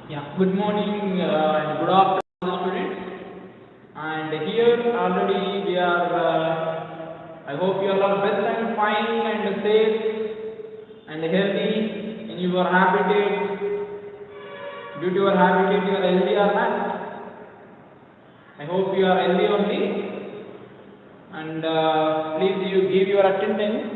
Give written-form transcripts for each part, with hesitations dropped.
Yeah, good morning and good afternoon, students. And here already we are, I hope you all are best and fine and safe and healthy in your habitat. Due to your habitat, you are healthy or not? I hope you are healthy only. And please you give your attendance.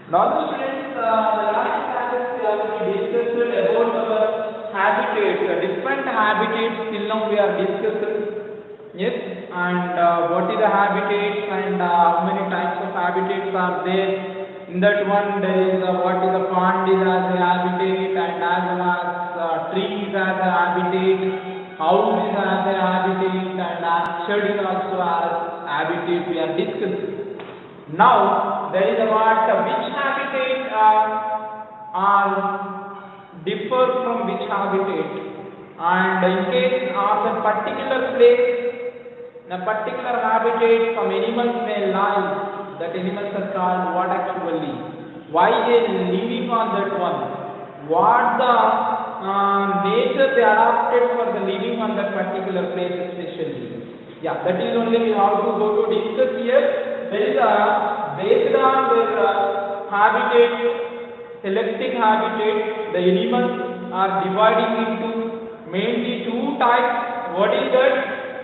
Now, students, the last class we already discussed about our habitats, different habitats. Till now we are discussing. Yes, and what is the habitats and how many types of habitats are there. In that one, there is what is the pond is as a habitat, and as well as trees as a habitat, house is as a habitat, and orchard is also as habitat. We are discussing. Now there is about which habitat are differ from which habitat, and in case of the particular place, in a particular habitat, some animals may live. That animals are called what actually? Why they living on that one? What the nature they adapted for the living on that particular place especially? Yeah, that is only we have to go to discuss here. There is a based on their habitat, selecting habitat, the animals are dividing into mainly two types. What is that?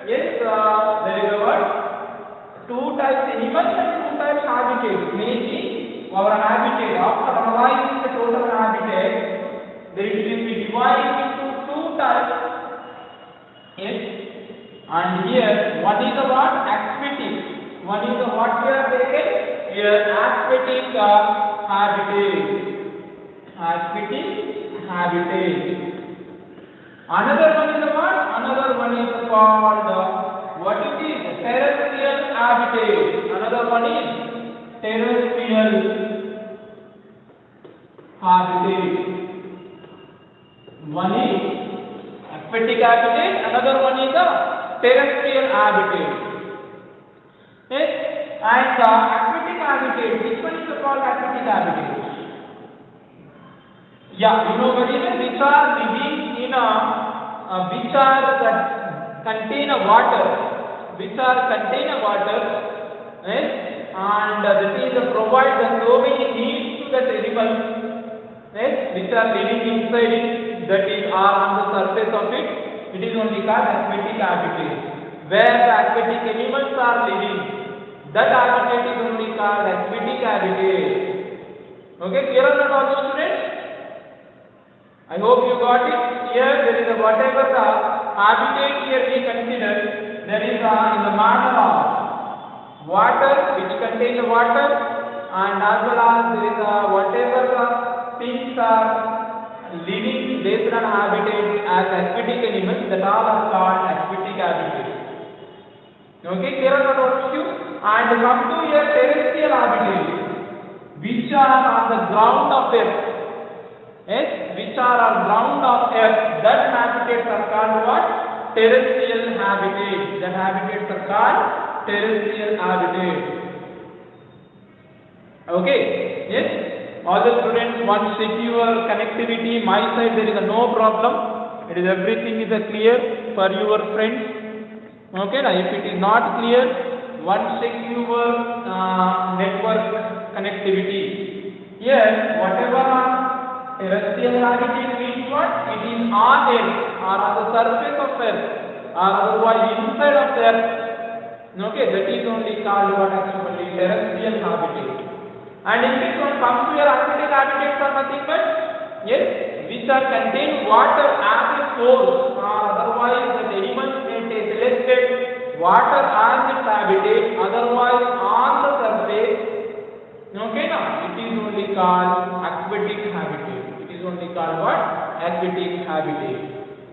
Yes, there is a what? Two types animals and two types habitat. Mainly our habitat, after analyzing the total habitat, there it will be divided into two types. Yes, and here one is the what? Aquatic. One is the what we are taken here, aquatic habitat. Aquatic habitat. Another one is the what? Another one is called what it is? Terrestrial habitat. Another one is terrestrial habitat. One is aquatic habitat. Another one is the terrestrial habitat. Yes, and aquatic habitat, which one is called aquatic habitat? Yeah, you know what it is? Which are living in which are that contain a water, which are contain a water, yes, and that is provide the so many needs to that animal, yes, which are living inside it, that is are on the surface of it. It is only called aquatic habitat. Where the aquatic animals are living, that habitat is only called aquatic habitat. Okay, clear or not all students? I hope you got it. Here there is a whatever the habitat here we consider, there is in the manner of water, which contains the water, and as well as there is whatever the things are living based on habitat as aquatic animals, that all are called aquatic habitat. Okay, clear or not all of you? And come to your terrestrial habitat, which are on the ground of earth. Yes, which are on ground of earth. That habitats are called what? Terrestrial habitat. That habitats are called terrestrial habitat. Okay. Yes. All the students want secure connectivity. My side there is no problem. It is everything is clear for your friends. Okay, now if it is not clear, one secure network connectivity. Here, whatever terrestrial habitat means what? It is on earth or on the surface of earth or otherwise inside of earth. Okay, that is only called what actually terrestrial habitat. And in this one comes to your aquatic habitats are nothing but yes, which are contain water as a source or otherwise the animals selected water as its habitat, otherwise on the surface. Okay, now it is only called aquatic habitat. It is only called what? Aquatic habitat.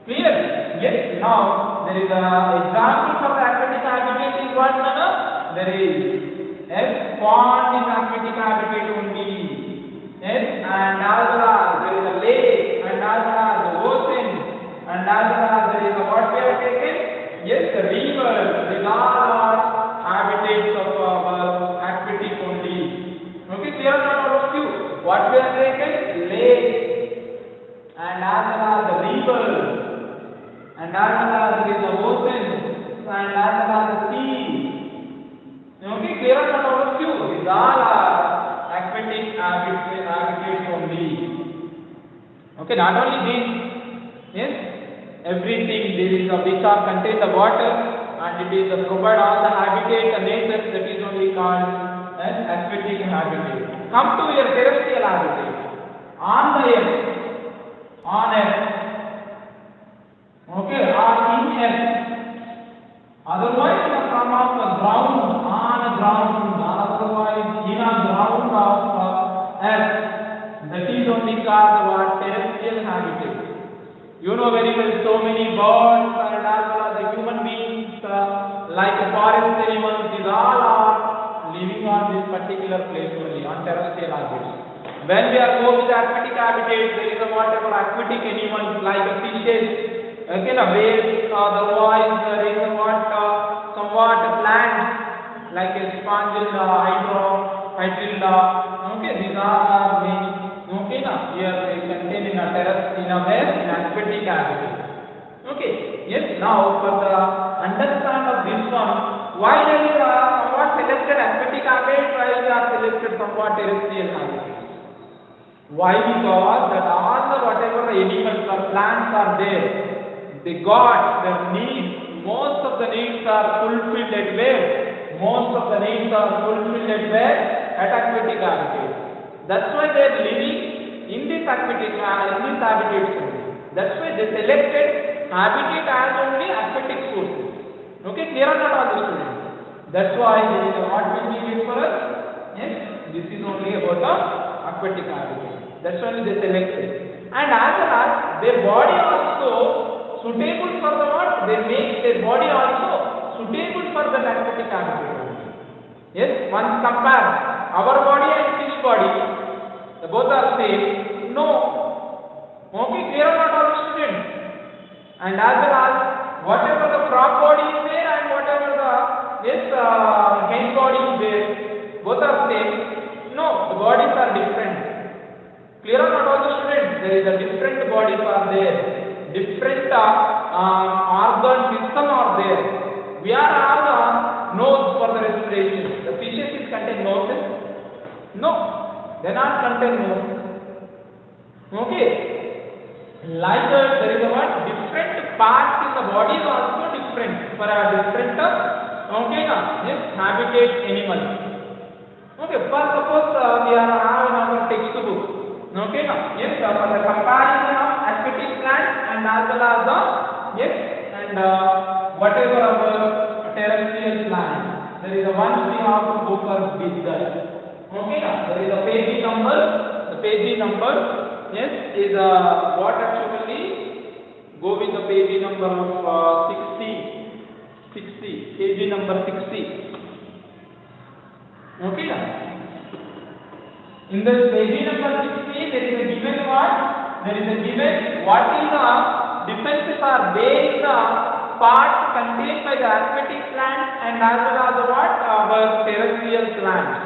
Clear? Yes. Now there is an example for the aquatic habitat is what? There is yes, pond is aquatic habitat only. Yes, and as well as there is a lake, and as well as the ocean, and as well as there is a what we have taken. Yes, the river, these all are habitats of aquatic only. Okay, clear or not all of you? What we are taken? Lake, and as well as the rivers, and as well as there is the ocean, and as well as the sea. Okay, clear or not all of you? These all are aquatic habitats only. Okay, not only these, yes, everything there is a which are contain the water, and it is provide all the habitat and nature, that is only called as aquatic habitat. Come to your terrestrial habitat. On the earth, on earth, okay, or in earth, otherwise in the form of the ground, on ground, otherwise in a ground of earth, that is only called what? Terrestrial habitat. You know very well, so many birds and as well as the human beings, like forest animals, these all are living on this particular place only, on terrestrial habitats. When we are going to the aquatic habitat, there is a whatever aquatic animals like fishes, okay, the whales, otherwise there is a somewhat plants like a spongilla, hydrilla, okay, these are many, okay, here they contain in a terrestrial, in a where, in aquatic habitat. Okay, yes, now for the understand of this one, why there is somewhat selected aquatic habitat, why they are selected somewhat terrestrial habitat? Why? Because that all the whatever animals or plants are there, they got their needs, most of the needs are fulfilled at where? Most of the needs are fulfilled at where? At aquatic habitat. That's why they are living in this aquatic, in this habitat only. That's why they selected habitat as only aquatic sources. Okay, clear or not all the students? That's why this is what will be used for us? Yes, this is only about the aquatic habitat. That's why they selected. And as well as their body also suitable for the what? They make their body also suitable for the aquatic habitat. Yes, once compare our body and fish body, the both are same. No. Okay, clear or not all the students? And as well as whatever the frog body is there and whatever the hen body is there, both are same. No, the bodies are different. Clear or not all the students? There is a different bodies are there. Different organ system are there. We are all nose for the respiration. The fishes is contain noses? No, they not contain nose. Okay. Like that, there is a what? Different parts in the body is also different for a different okay, yes, habitat animals. Okay, first suppose we are now in our textbook. Okay, yes, for the comparison of aquatic plants and as well as the yes, and whatever our terrestrial plants, there is a one we have to focus with that. Okay, there is a page number. The page number, yes, is what actually go with the page number of 60, page number 60. Okay, in this page number 60, there is a given what? There is a given what is the differences are there in the parts contained by the aquatic plants and as well as what? Our terrestrial plants.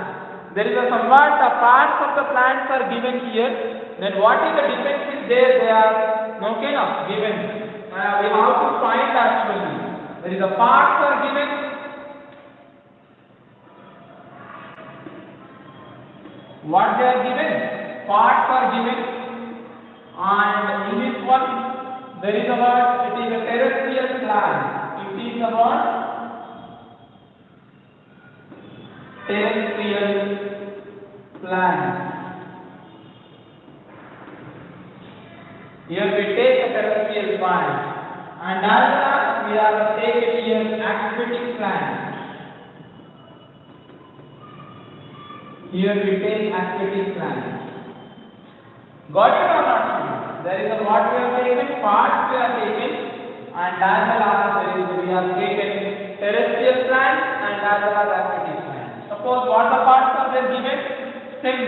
There is a somewhat parts of the plants are given here. Then what is the differences there? They are okay, given. We have to find actually. There is a parts are given. What they are given? Parts are given, and in this one there is a what? It is a terrestrial plant. It is a what? Terrestrial plant. Here we take a terrestrial plant, and as we are taking here aquatic plant. Here we take aquatic plant. Got it or not? There is a what we have taken, parts we have taken, and as well as we have taken terrestrial plant and as well as aquatic plant. Suppose what the parts are there given? Stem,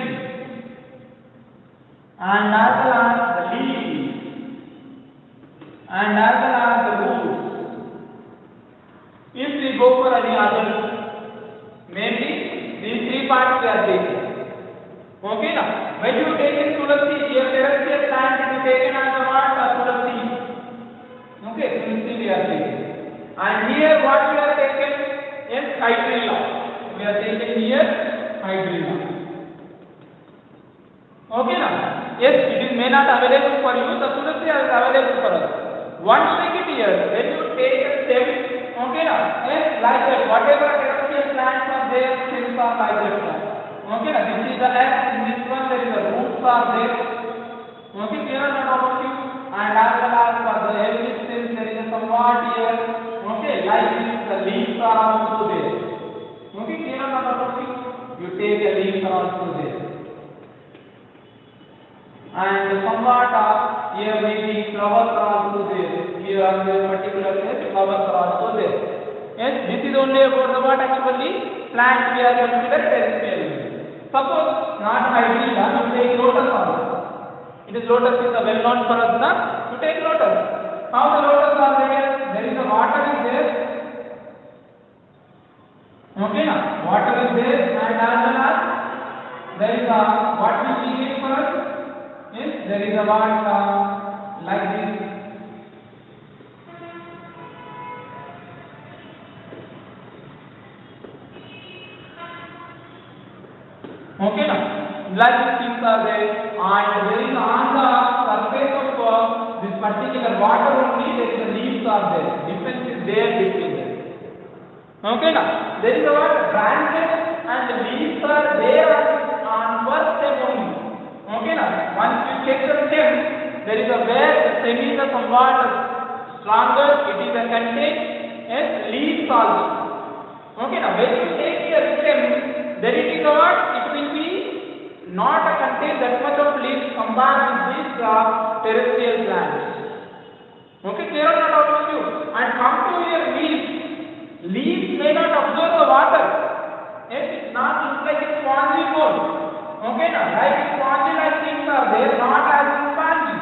and as well as the leaves, and as well as the roots. If we go for any other, maybe these three parts we are taking. Okay, now when you take in tulsi, here terrestrial plant it is taken as a what? Tulsi. Okay, tulsi we are taking. And here what we are taken is hydrilla. We are taking here hydrilla. Okay, now yes, it may not available for you. The tulsi is available for us. One thing it here, when you take a stem, okay, now yes, like that. Whatever terrestrial plants are there, stems are like that. Okay, now this is the F. In this one there is a roots are there. Okay, clear or not all of you? And as well as for the every stem there is a somewhat here. Okay, like this the leaves are also there. Okay, clear or not all of you? You take the leaves are also there. And somewhat here maybe flowers are also there. Here on this particular place flowers are also there. Yes, this is only about the what actually plant we are considered terrestrial. Suppose not hydrilla, you take lotus also. It is lotus is a well known for us, na? You take lotus. How the lotus are there? There is a water is there. Okay, na? Water is there, and as well as there is a what we see for us. Yes, there is a what like this. Okay, now like these things are there, and there is on the surface of this particular water only there is the leaves are there. Difference is there between them. Okay, now there is a what branches and the leaves are there on first stem only. Okay, now once you check the stem, there is a where the stem is a somewhat stronger. It is a contain yes leaves also. Okay, now when you take your stem, then it is a what? It will be not a contain that much of leaves compared with these terrestrial plants. Okay, clear or not all of you? And come to your leaves. Leaves may not absorb the water. Yes, it's not looks like a spongy mode. Okay, now like spongy like things are there, not as spongy.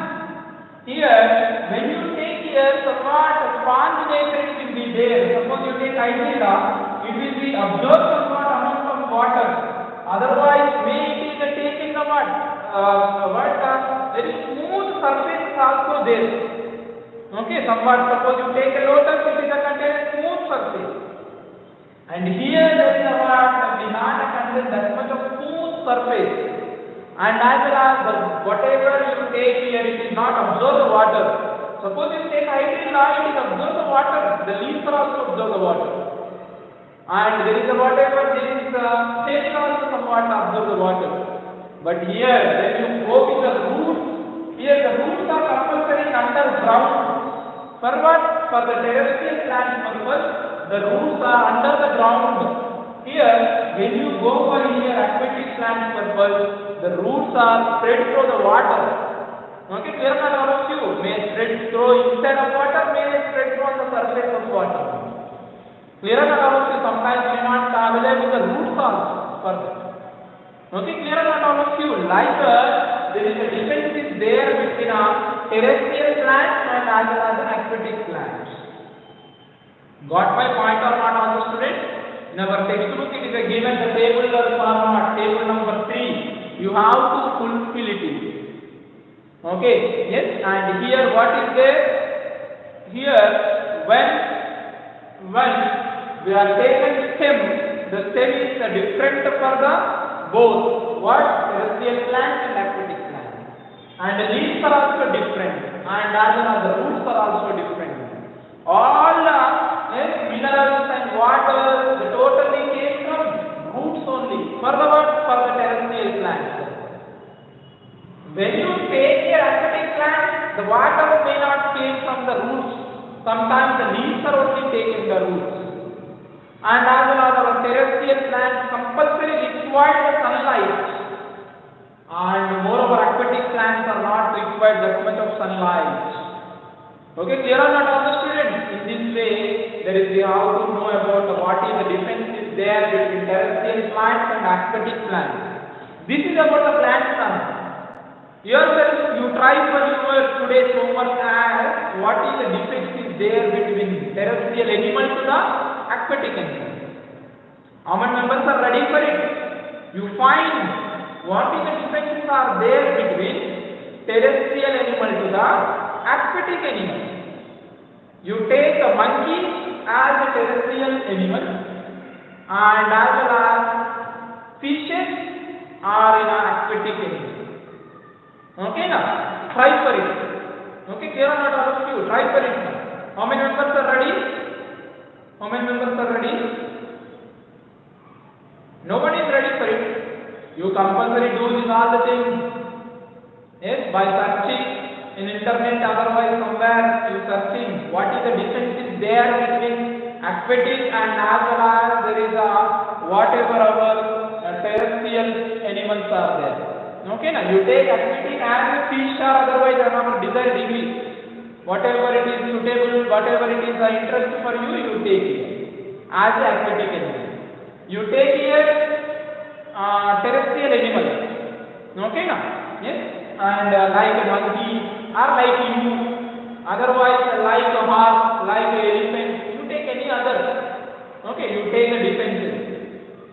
Here, when you take here, somewhat sponge nature it will be there. Suppose you take hydrilla, it will be absorbed somewhat amount of water. Otherwise, may it is taking the what? Very smooth surface is also there. Okay, somewhat suppose you take a lotus, it is a contain smooth surface. And here there is a what? We not a contain that much of smooth surface. And as well as whatever you take here, it is not absorb the water. Suppose you take hydrilla, it is absorb the water. The leaves are also absorb the water. And there is a whatever there is stem also somewhat absorb the water. But here when you go with the roots, here the roots are compulsory underground. For what? For the terrestrial plant purpose, the roots are under the ground. Here when you go for here aquatic plant purpose, the roots are spread through the water. Okay, clear not all of you? May spread through inside of water, may spread through on the surface of water. Clear not all of you? Sometimes may not available the roots also for that. Okay, clear not all of you? Like there is a difference is there between a terrestrial plants and as well as aquatic plants. Got my point or not, all the students? In our textbook it is a given the table format, table number 3. You have to fulfill it. Okay, yes, and here what is there? Here when we are taken stem, the stem is different for the both what terrestrial plant and aquatic plant, and the leaves are also different, and as well as the roots are also different. All minerals and water the totally came from roots only. For the what? For the terrestrial plants. When you take your aquatic plant, the water may not came from the roots. Sometimes the leaves are only taken the roots. And as well as our terrestrial plants compulsory require the sunlight. And moreover aquatic plants are not required that much of sunlight. Okay, clear or not all the students? In this way, there is how to know about what is the difference is there between terrestrial plants and aquatic plants. This is about the plant science. Yourself, you try for your today's homework as what is the difference is there between terrestrial animal to the aquatic animal. How many members are ready for it? You find what is the differences are there between terrestrial animal to the aquatic animal? You take a monkey as a terrestrial animal and as well as fishes are in an aquatic animal. Okay now? Try for it. Okay, clear or not all of you? Try for it now. How many members are ready? How many members are ready? Nobody is ready for it. You compulsory do this all the things. Yes, by searching in internet, otherwise somewhere you searching what is the difference there between aquatic and as well as there is a whatever our terrestrial animals are there. Okay, now you take aquatic as a fish or otherwise another desired degree. Whatever it is suitable, whatever it is the interest for you, you take it as an aquatic animal. You take here terrestrial animal. Okay, now? Yes, and like a monkey or like you, otherwise like a horse, like an elephant, you take any other. Okay, you take the defenses.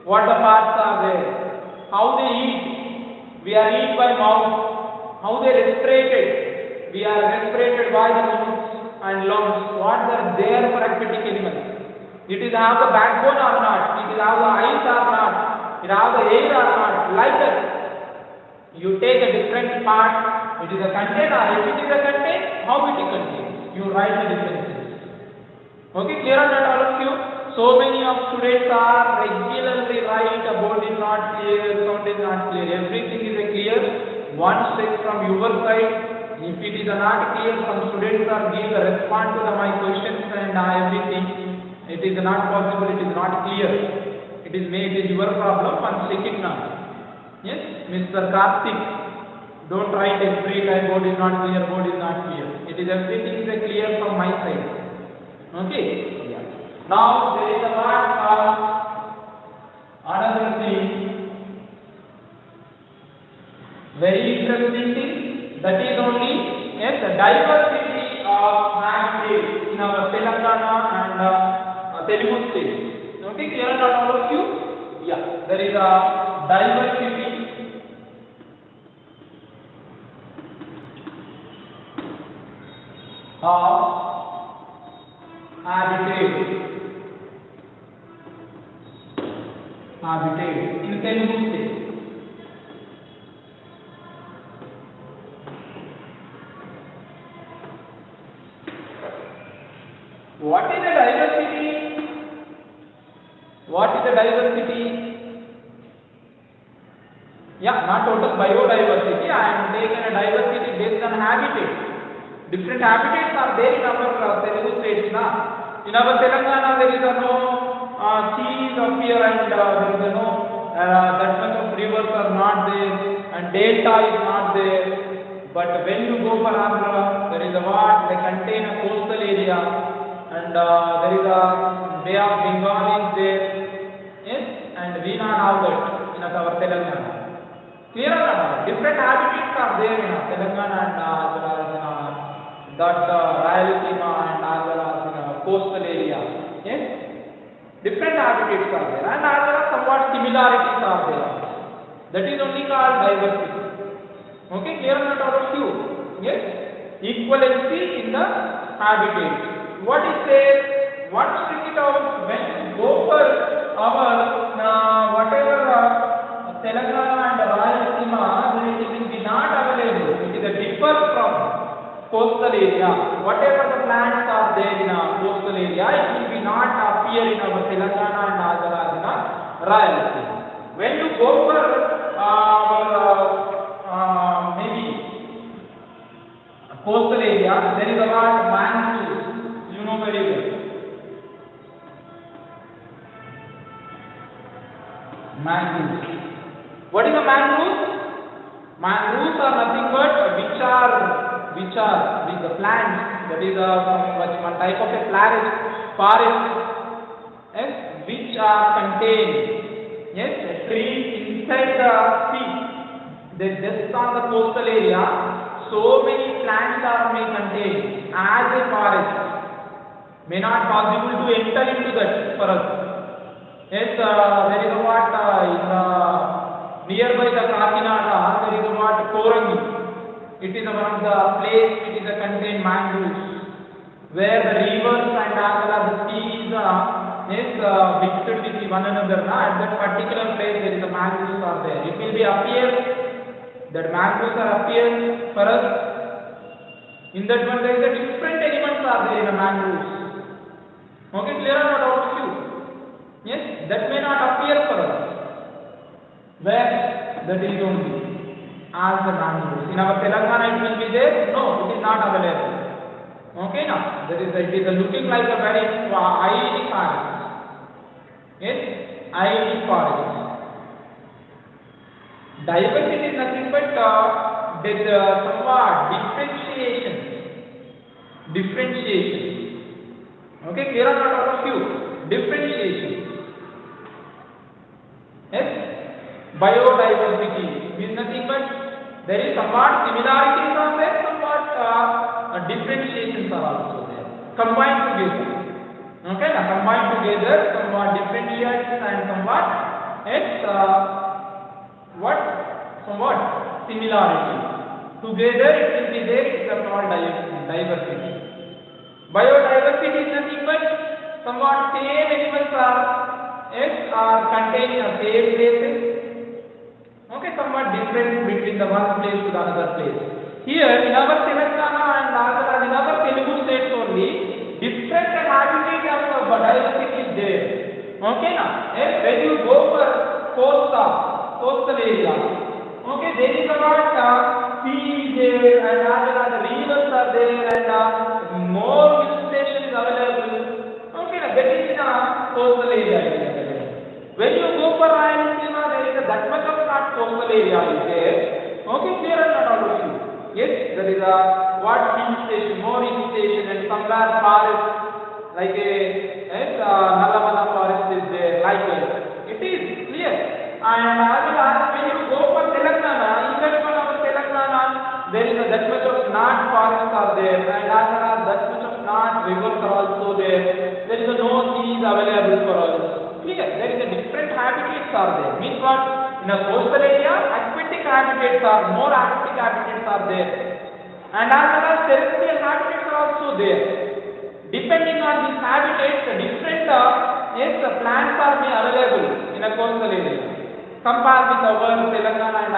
What the parts are there? How they eat? We are eat by mouth. How they respirated? We are respirated by the nose and lungs. What are there for aquatic animals? It is have the backbone or not? It is have the eyes or not? It have the air or not? Like that. You take a different part. It is a content or if it is a content, how it contains? You write the differences. Okay, clear or not all of you? So many of students are regularly write about is not clear, sound is not clear. Everything is a clear. One step from your side. If it is not clear, some students are give a response to my questions and everything. It is not possible, it is not clear. It is your problem and check it now. Yes, Mr. Karthik, don't write every time board is not clear, board is not clear. It is everything is clear from my side. Okay? Yeah. Now there is a another thing, very interesting thing, that is only yes, the diversity of language in our Telangana and Telugu state. Okay, clear not all of you? Yeah, there is a diversity of habitat in Telugu state. What is the diversity? What is the diversity? Yeah, not total biodiversity. I am taking a diversity based on habitat. Different habitats are there in our Telugu states. In our Telangana, there is no seas up here and there is no that much of rivers are not there and delta is not there. But when you go for Andhra, there is a what? They contain a coastal area. And there is a Bay of Bengal is there, yes, and we not have that in our Telangana. Clear or not? Different habitats are there in Telangana and as well as in that Rayalaseema and as well as in coastal area. Yes, different habitats are there and as well as somewhat similarities are there. That is only called diversity. Okay, clear or not all of you? Yes, equivalency in the habitat. What is there? What stick it out when you go for our whatever Telangana and Rayalaseema, it will be not available. It is a differ from coastal area. Whatever the plants are there in a coastal area, it will be not appear in our Telangana and as well as in Rayalaseema. When you go for our maybe coastal area, there is a lot of mangroves. You know very well. Mangroves. What is a mangrove? Mangroves are nothing but which are with the plants. That is one type of a forest. Yes, which are contained. Yes, a tree inside the sea. They just on the coastal area. So many plants are may contain as a forest. May not possible to enter into that for us. Yes, there is a what in nearby the Kakinada, there is what Korangi. It is one of the place. It is a contained mangroves, where the rivers and as well as the seas mixed with one another. At that particular place, there is a mangroves are there. It will be appear that mangroves are appear for us. In that one, there is a different elements are there in the mangroves. Okay, clear or not out of you? Yes, that may not appear for us. Where that is only as the mangroves. In our Telangana, it will be there. No, it is not available. Okay, now there is it is looking like a very ideal forest. Yes, ideal forest. Diversity is nothing but somewhat differentiation. Okay, clear or not out of you? Differentiation. Yes, biodiversity is nothing but there is somewhat similarities are there, somewhat differentiations are also there. Combined together. Okay, now combined together, somewhat differentiations and somewhat somewhat similarity. Together it will be there, it is called diversity. Biodiversity is nothing but somewhat same animals are contained in the same places. Okay, somewhat different between the one place to the another place. Here in our Telangana and in our Telugu states only, different habitat of biodiversity is there. Okay, now when you go for coastal area, okay, there is about seas there and the rivers are there and more hill stations available. Okay, now that is in a coastal area. When you go for Rayalaseema, there is that much of not coastal area is there. Okay, clear or not all of you? Yes, there is a hill station, more hill station and somewhere forest like Nalamala forest is there, like that. It is clear. And when you go for Telangana, even for our Telangana, there is that much of not forests are there, and that much of not rivers are also there. There is no seas available for us. Clear? There is a different habitats are there. Means what? In a coastal area, aquatic habitats are more aquatic habitats are there, and terrestrial habitats are also there. Depending on these habitats, the different plants are available in a coastal area. Compare with our Telangana and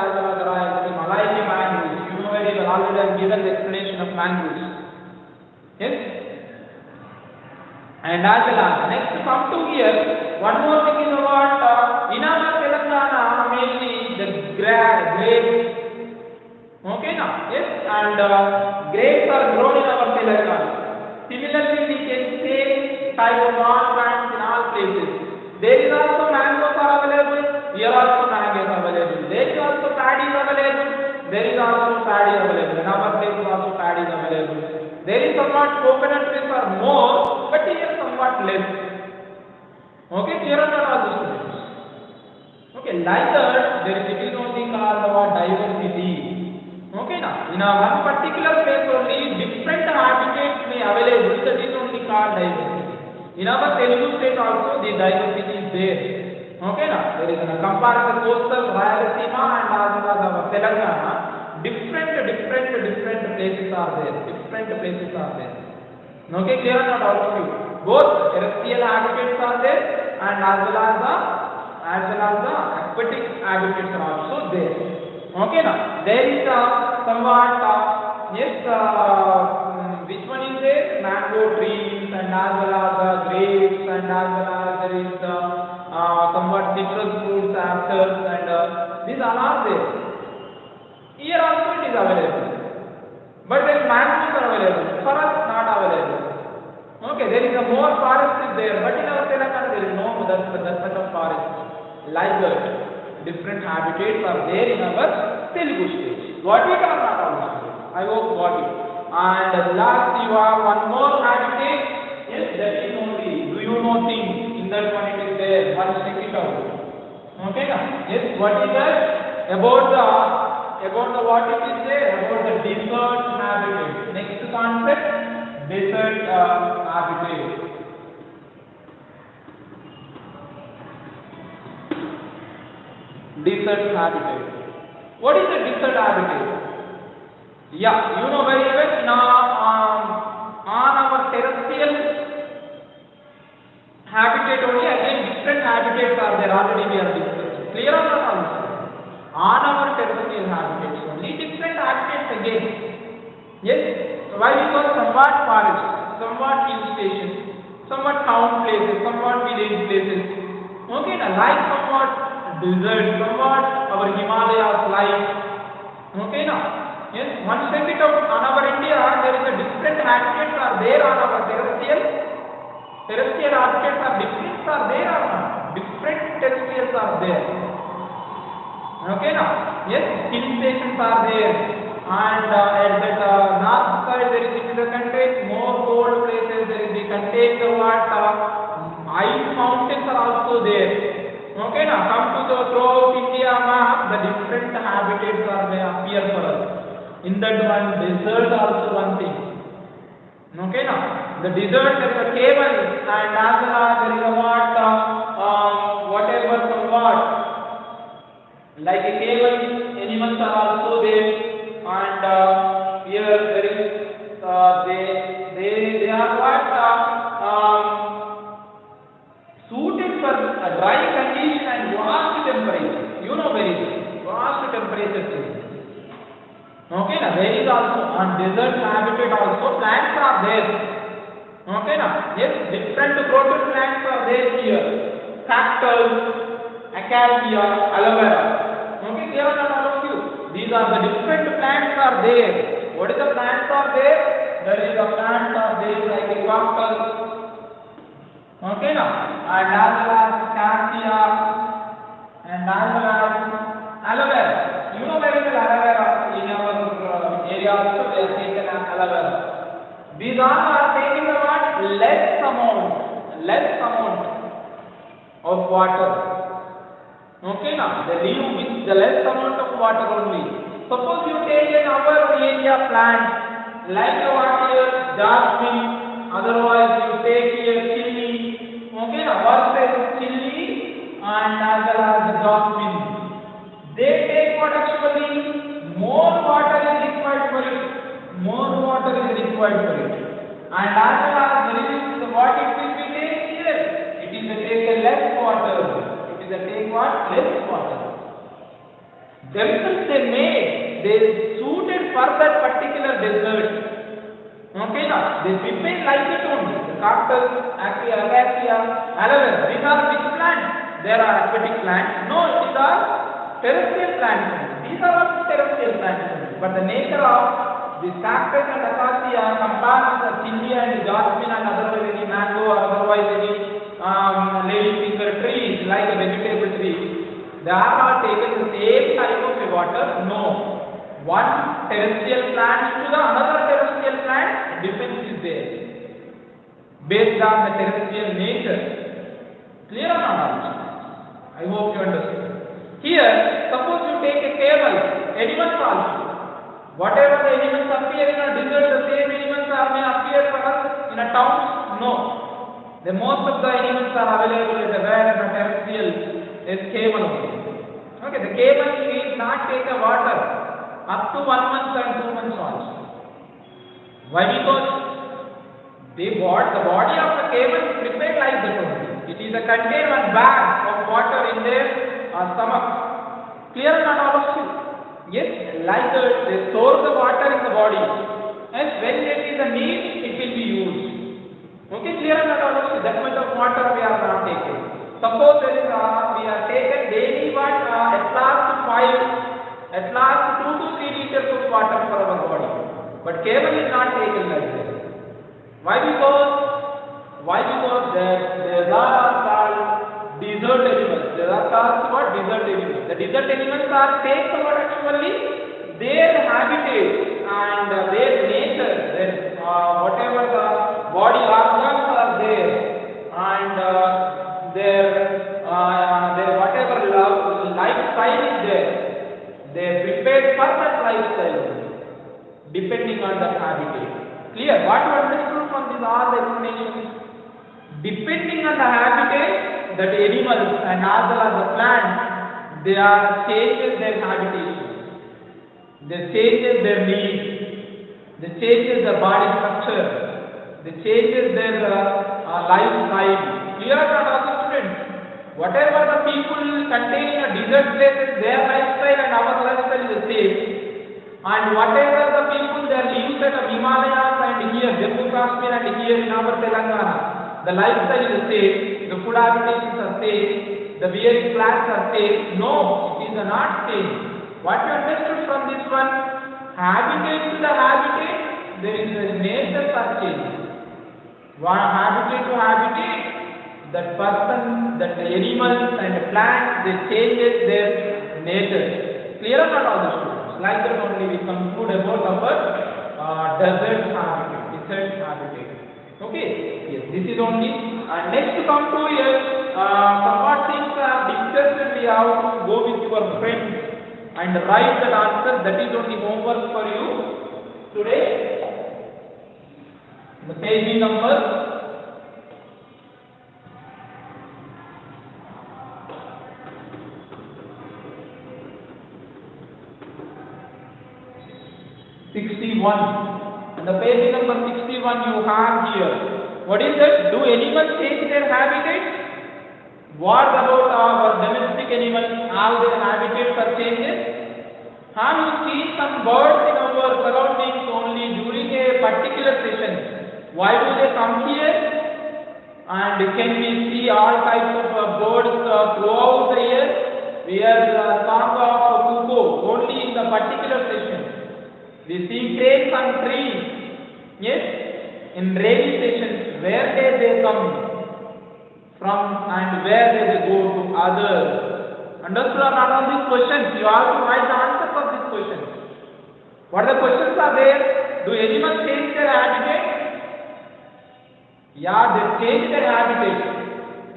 Malayan mangroves. You know very well, already I have given the explanation of mangroves. Yes? And as well as next come to here, one more thing is about in our Telangana mainly the grapes. Okay now? Yes? And grapes are grown in our Telangana. Similarly, we can say type of plants in all places. There is also mangoes are available. Here also mangoes are available. There is also paddy available. There is also paddy available. In our place also paddy is available. There is somewhat coconut trees are more, but here somewhat less. Okay, clear or not all the students? Okay, like that, there is only called about diversity. Okay, now in a one particular place only different habitats may available. That is only called diversity. In our Telugu state also the diversity is there. Okay, now there is a comparison coastal Rayalaseema and also our Telangana. Different places are there. Okay, clear or not all of you? Both terrestrial habitats are there and as well as the aquatic habitats are also there. Okay, now there is somewhat which one is there? Mango trees and as well as grapes and as well as there is somewhat citrus fruits, apples and these all are there. Here also it is available, but then mangoes are available. For us, not available. Okay, there is a more forest is there, but in our Telangana there is no that much of forest. Like that, different habitats are there in our Telugu state. What we can not understand. I hope got it. And last you have one more habitat. Yes, that is only. Do you know things? In that one it is there. One check it out. Okay, now? Yes, what is that? About the what it is there? About the desert habitat. Next concept, desert habitat. Desert habitat. What is a desert habitat? Yeah, you know very well. On our terrestrial habitat only, again different habitats are there. Already we are discussing. Clear or not? Also, on our terrestrial habitats only, different habitats again. Yes. Why? Because somewhat forest, somewhat hill stations, somewhat town places, somewhat village places. Okay, now like somewhat desert, somewhat our Himalayas like. Okay, now. Yes, once check it out, on our India, there is a different habitats are there on our terrestrial habitats are different are there or not? Different terrestrials are there. Okay, now, yes, hill stations are there, and at that north side there is the contain more cold places. There is the contain the what ice mountains are also there. Okay, now come to the throughout India map, the different habitats are there appear for us. In that one, desert also one thing. Okay, now the desert there is a cable, and as well as there is a what whatever somewhat like a cable animals are also there, and here there is they are what suited for a dry condition and vast temperature. You know very well, vast temperature change. Okay, now there is also on desert habitat also plants are there. Okay, now yes, different protein plants are there here. Cactus, acacia, aloe vera. Okay, clear or not all of you? These are the different plants are there. What is the plants are there? There is a plants are there like a cactus. Okay, now and as well as acacia and as well as aloe vera. You know very well aloe vera in our area also they are taken as aloe vera. These all are taking about less amount of water. Okay, now they live with the less amount of water only. Suppose you take an our area plant like what here jasmine, otherwise you take here chili. Okay, now what says chili and as well as jasmine. They take what actually more water is required for it. More water is required for it. And as well as what it will be take here. It is a take a less water. It is a take what? Less water. Themselves they suited for that particular desert. Okay, now they prepare like it only. The cactus, acacia, aloe vera. These are which plants? There are aquatic plants. No, these are terrestrial plants. These are also terrestrial plants. But the nature of this cactus and acacia compared with the chili and jasmine and otherwise any mango or otherwise any lady finger trees like a vegetable tree, they are not taken the same type of water. No. One terrestrial plant to the another terrestrial plant difference is there based on the terrestrial nature. Clear or not? I hope you understand. Here, suppose you take a cable, animals also. Whatever the animals appear in a desert, the same animals may appear for us in a town? No. The most of the animals are available at a where the terrestrial is cable only. Okay, the cable is not take a water up to 1 month and 2 months also. Why? Because the body of the cable is prepared like that only. It is a contained one bag of water in their stomach. Clear or not all of you? Yes, like that they store the water in the body. And when there is a need, it will be used. Okay, clear or not all of you? That much of water we are not taking. Suppose there is we are taken daily what at last 2 to 3 liters of water for our body. But cable is not taken like this. Why? Because there are called desert animals. There are called what? Desert animals. The desert animals are taken what actually their habitat and their nature, their whatever the body organs are there, and their whatever lifestyle is there. They are prepared for that lifestyle depending on the habitat. Clear? What you understood from these all explanations? Depending on the habitat, that animals and as well as the plants, they are changes their habitation. They changes their needs. They changes their body structure. They changes their lifestyle. Clear or not, also students? Whatever the people contain in a desert places, their lifestyle and our lifestyle is the same. And whatever the people they live at the Himalayas and here, Jammu Kashmir and here in our Telangana, the lifestyle is the same. The food habitations are same. The wearing clothes are same. No, it is not same. What you understood from this one? Habitat to the habitat, there is a nature are changing. One habitat to habitat, that person, that animals and plants, they changes their nature. Clear or not, all the students? Like that only we conclude about our desert habitat. Okay? Yes, this is only. Next to come to here, some more things are discussed and we have to go with your friends and write that answer. That is only homework for you today. The page number 61. And the page number 61 you have here. What is that? Do animals change their habitats? What about our domestic animals? All their habitats are changes? Have you seen some birds in our surroundings only during a particular session? Why do they come here? And can we see all types of birds throughout the year? We have the song of cuckoo only in the particular session. We see cranes on trees. Yes, in rainy sessions, where they come from and where they go to others. Understood or not all these questions? You have to write the answers of these questions. What the questions are there? Do animals change their habitat? Yeah, they change their habitat.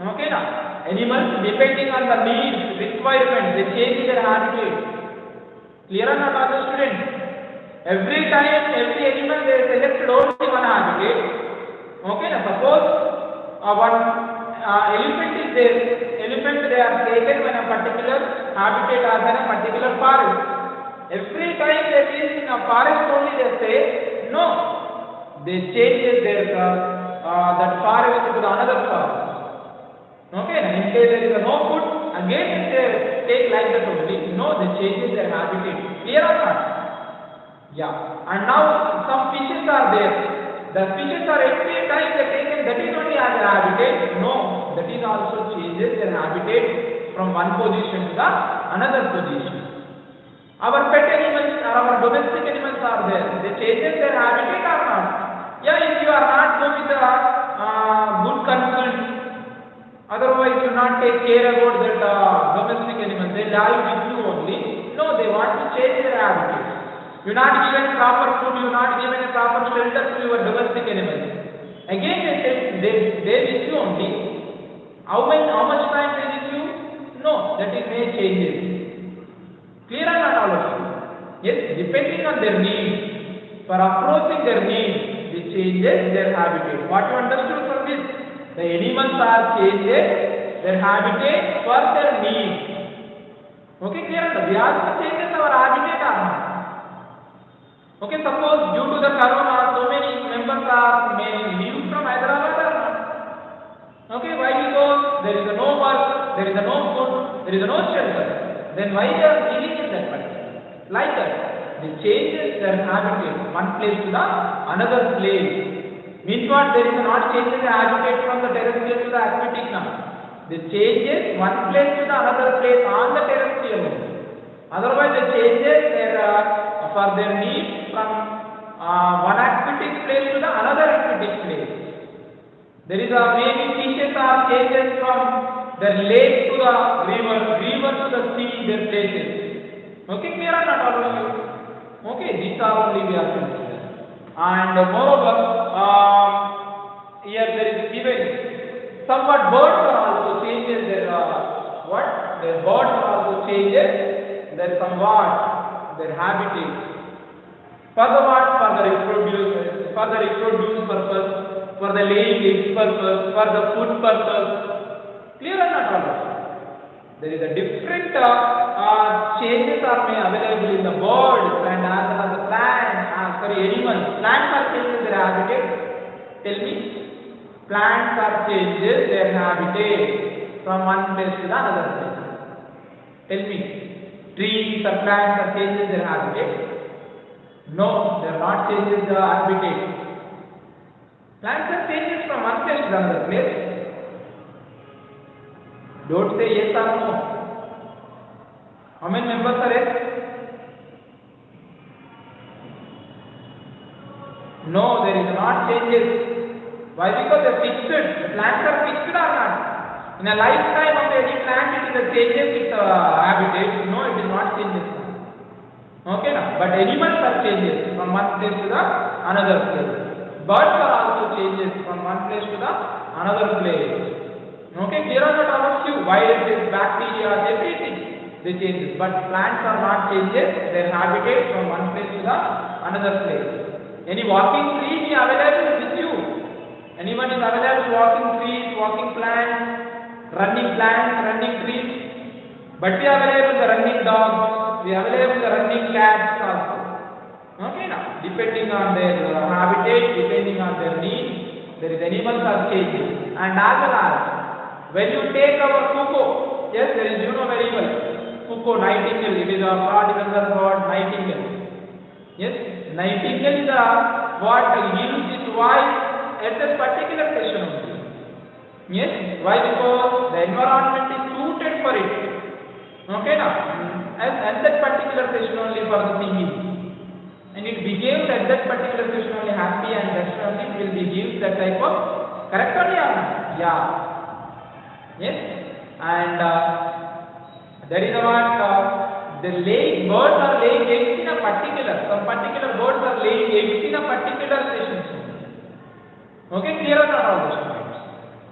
Okay, now animals depending on the needs, requirements, they change their habitat. Clear or not, all the students? Every time, every animal they selected only one habitat. Okay, now suppose one elephant is there. Elephant they are taken when a particular habitat or in a particular forest. Every time they is in a forest only they say no. They change their that forest to the another forest. Okay, in case there is no food, again they take like that only. No, they change their habitat. Clear or not? Yeah. And now some fishes are there. The fishes are every time they taken that is only as a habitat. No, that is also changes their habitat from one position to the another position. Our pet animals or our domestic animals are there. They changes their habitat or not? Yeah, if you are not going with the good concern, otherwise you not take care about that domestic animals, they live with you only. No, they want to change their habitat. You not given proper food, you not given a proper shelter to your domestic animals. Again they with you only. How much time they with you? No, that is may changes. Clear or not all of you? Yes, depending on their needs. For approaching their needs, they changes their habitat. What you understood from this? The animals are changes their habitat for their needs. Okay, clear or not? We also changes our habitat or not? Okay, suppose due to the corona, so many members may leave from Hyderabad or not? Okay, why? Because there is no work, there is no food, there is no shelter. Then why they are living in that place? Like that, they changes their habitat one place to the another place. Means what? There is not changing the habitat from the terrestrial to the aquatic now. They changes one place to the another place on the terrestrial. Otherwise, they changes their for their needs from one aquatic place to the another aquatic place. There is maybe fishes are changes from the lake to the river to the sea, their places. Okay, clear or not all of you? Okay, these are only we are considering. And moreover, here there is given somewhat birds are also changes their their birds are also changes their somewhat their habitat. For the what? For the reproduce purpose, for the laying eggs purpose, for the food purpose. Clear or not all of you? there is a different changes are made available in the birds and as well as the plants, animals. Plants are changing their habitat. Tell me, plants are changes their habitat from one place to the another place. Tell me, trees or plants are changing their habitat? No, they are not changing the habitat. Plants are changing from one place to the another place. Don't say yes or no. How many members are yes? No, there is not changes. Why? Because they are fixed. The plants are fixed or not? In a lifetime of any plant, it is a changes its habitat. No, it is not changes. Okay, now, but animals are changes from one place to the another place. Birds are also changes from one place to the another place. Okay, clear or not all of you? Viruses, bacteria, everything they changes. But plants are not changes their habitat from one place to the another place. Any walking tree is available with you? Anyone is available walking trees, walking plants, running trees? But we are available the running dogs, we are available the running cats also. Okay, now depending on their habitat, depending on their needs, there is animals are changing. And as well as when you take our cuckoo, yes, there is very well. Cuckoo, nightingale, it is a particular bird, nightingale. Yes, nightingale is a what gives its voice at a particular station only. Yes, why? Because the environment is suited for it. Okay, now, at that particular station only for the singing. And it behaves at that particular station only happy and that's only it will be give that type of correct or not? Yeah. Yes, and that is what the birds are laying eggs in a particular. Some particular birds are laying eggs in a particular station. Okay, clear or not all those points?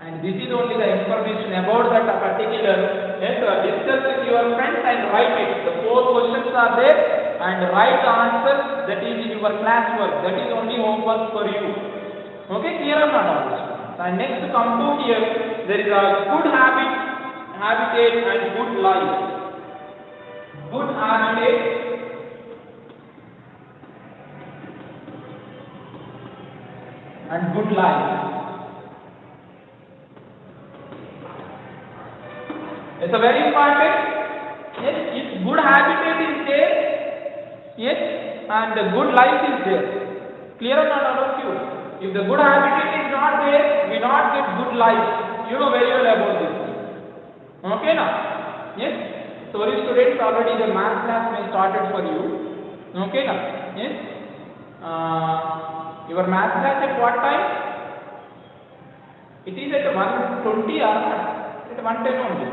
And this is only the information about that particular. Yes, discuss with your friends and write it. The 4 questions are there and write the answers. That is in your classwork. That is only homework for you. Okay, clear or not all those points? And next come to here, there is a good habitat and good life. Good habitat and good life. It's a very important. Yes, if good habitat is there, yes, and the good life is there. Clear or not all of you? If the good habitat is not there, we not get good life. You know very well about this. Okay, now? Yes. Sorry, students, already the math class may started for you. Okay, now? Yes. Your math class at what time? It is at 1:20 or at 1:10 only.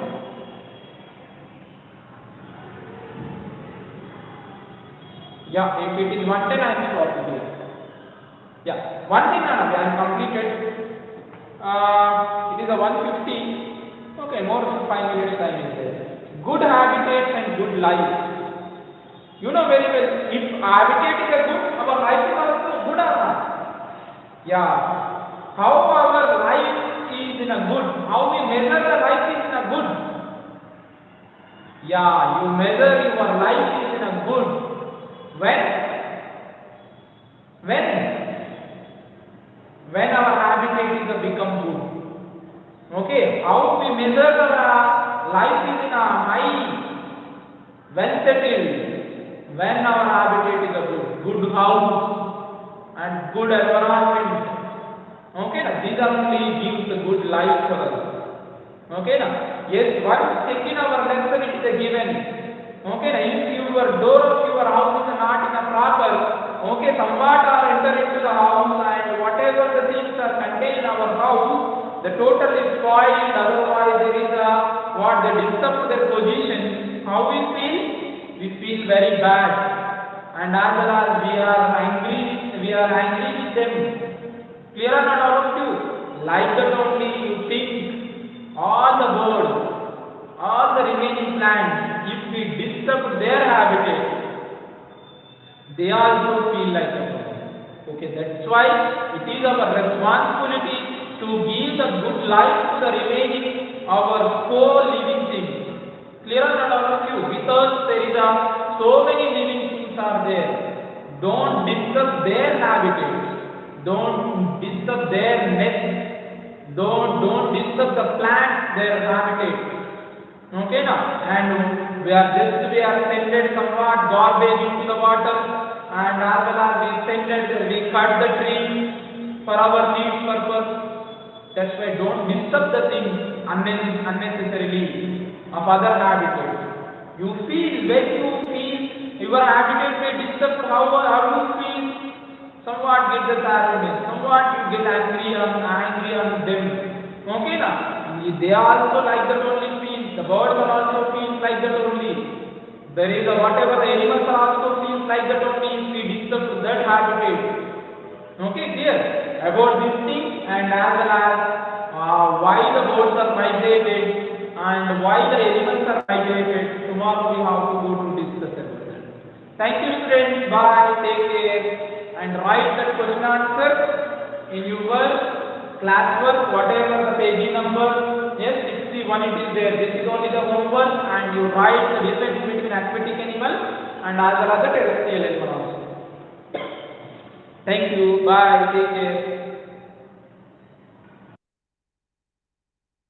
Yeah, if it is 1:10, I am stopping here. Yeah, one thing I am completed. It is a 1:50. Okay, more than 5 minutes time is there. Good habitats and good life. You know very well, if habitat is a good, our life is also good or not? Yeah. How our life is in a good? How we measure the life is in a good? Yeah, you measure your life is in a good. When our habitat is a become good. Okay, how we measure the life is in a high, well settled, when our habitat is a good house and good environment. Okay, now these are only gives the good life for us. Okay, now yes, once taken our lesson it is a given. Okay, now if your door of your house is not in a proper, okay, somewhat are enter into the house and whatever the things are contained in our house, the total is spoiled, otherwise there is a what they disturb their position. How we feel? We feel very bad, and as well as we are angry with them. Clear or not all of you? Like that only you think all the birds, all the remaining plants, if we disturb their habitat, they also feel like that. Okay, that's why it is our responsibility to give the good life to the remaining our co-living things. Clear on all of you? With us there is so many living things are there. Don't disturb their habitats. Don't disturb their nests. Don't disturb the plants, their habitat. Okay now? And we are sended somewhat garbage into the water, and as well as we cut the trees for our needs purpose. That's why don't disturb the things unnecessarily of other habitats. You feel, when you feel your habitat may disturb, how you feel, somewhat get the sadness, somewhat you get angry on them. Okay now? They also like that only feel, the birds are also feel like that only. There is whatever the animals are also feel like that only if we disturb that habitat. Okay, clear about this thing, and as well as why the birds are migrated and why the animals are migrated. Tomorrow we have to go to discuss about that. Thank you students, bye, take care, and write that question answer in your classwork, whatever the page number. Yes, 61 it is there. This is only the homework, and you write the difference between aquatic animal and as well as the terrestrial animal also. Thank you, bye, take care.